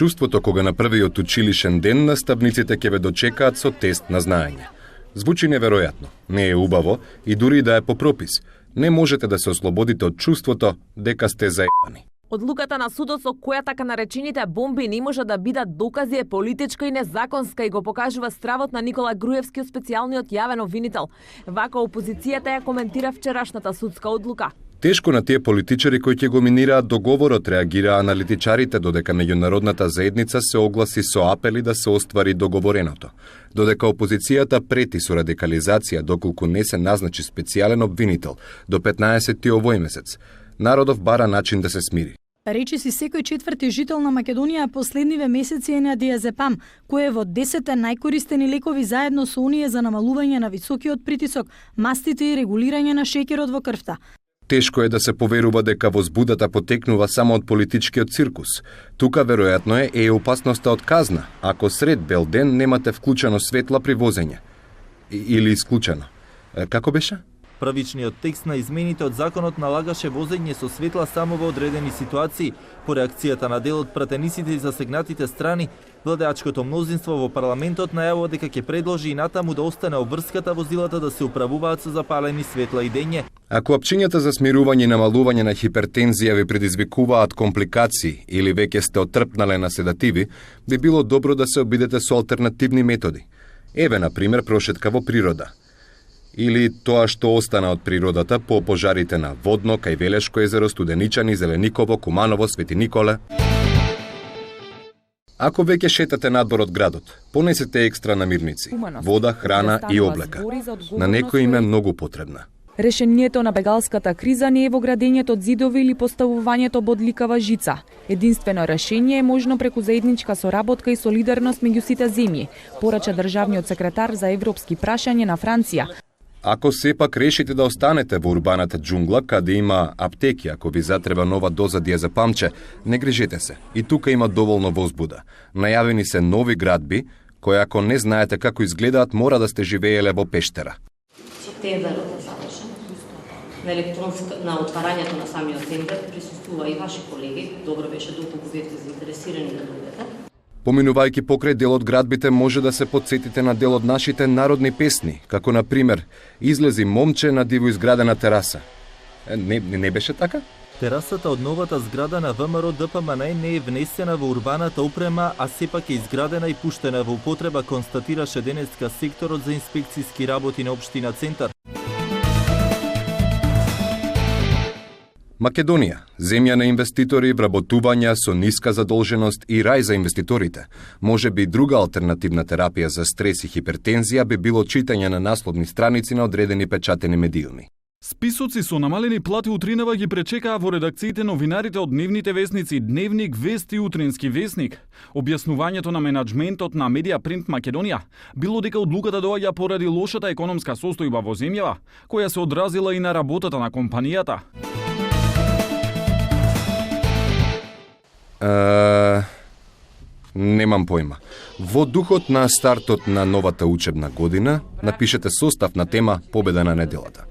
чувството кога на првиот училишен ден наставниците ќе ве дочекаат со тест на знаење. Звучи неверојатно, не е убаво и дури да е по пропис. Не можете да се ослободите од чувството дека сте заебани. Одлуката на судот со која така наречените бомби не може да бидат докази е политичка и незаконска и го покажува стравот на Никола Груевски, специјалниот јавен обвинител. Вака опозицијата ја коментира вчерашната судска одлука. Тешко на тие политичари кои ќе го минираат договорот, реагираа аналитичарите, додека меѓународната заедница се огласи со апели да се оствари договореното. Додека опозицијата прети со радикализација доколку не се назначи специјален обвинител до 15-ти овој месец, народов бара начин да се смири. Речи си секој четврти жител на Македонија последниве месеци е на диазепам, кој е во 10 најкористени лекови заедно со оние за намалување на високиот притисок, мастите и регулирање на шеќерот во крвта. Тешко е да се поверува дека возбудата потекнува само од политичкиот циркус. Тука веројатно е опасноста од казна, ако сред бел ден немате вклучено светла при возење. Или исклучено. Како беше? Правичниот текст на измените од законот налагаше возење со светла само во одредени ситуации. По реакцијата на дел од пратениците и засегнатите страни, владеачкото мнозинство во парламентот најавува дека ќе предложи и натаму да остане обврската возилата да се управуваат со запалени светла и дење. Ако опчињата за смирување и намалување на хипертензија ви предизвикуваат компликации или веќе сте отрпнале на седативи, би било добро да се обидете со алтернативни методи. Еве, на пример, прошетка во природа. Или тоа што остана од природата по пожарите на Водно, кај Велешко езеро, Студеничани, Зелениково, Куманово, Свети Николе. Ако веќе шетате надвор од градот, понесете екстра намирници, вода, храна и облека. На некој им е многу потребна. Решението на бегалската криза не е во градењето од зидови или поставувањето бодликава жица. Единствено решение е можно преку заедничка соработка и солидарност меѓу сите земји, порача државниот секретар за европски прашања на Франција. Ако сепак решите да останете во урбаната џунгла, каде има аптеки, ако ви затреба нова доза диазепамче, не грижете се. И тука има доволно возбуда. Најавени се нови градби, кои ако не знаете како изгледаат, мора да сте живееле во пештера. Тендерот е завршен. На отварањето на самиот тендер присуствува и ваши колеги. Добро беше доколку бевте заинтересирани да дојдете. Поминувајќи покрај дел од градбите, може да се потсетите на дел од нашите народни песни, како на пример "Излези момче на диво изградена тераса". Не беше така? Терасата од новата зграда на ВМРО ДПМН не е внесена во урбаната опрема, а сепак е изградена и пуштена во употреба, констатираше денеска секторот за инспекцијски работи на општина Центар. Македонија, земја на инвеститори, вработувања со ниска задолженост и рај за инвеститорите. Може би друга алтернативна терапија за стрес и хипертензија би било читање на насловни страници на одредени печатени медиуми. Списоци со намалени плати утринава ги пречекаа во редакциите новинарите од дневните весници Дневник, Вест и Утрински весник. Објаснувањето на менаџментот на Медија Принт Македонија било дека одлуката доаѓа поради лошата економска состојба во земјава, која се одразила и на работата на компанијата. Немам појма. Во духот на стартот на новата учебна година, напишете состав на тема Победа на неделата.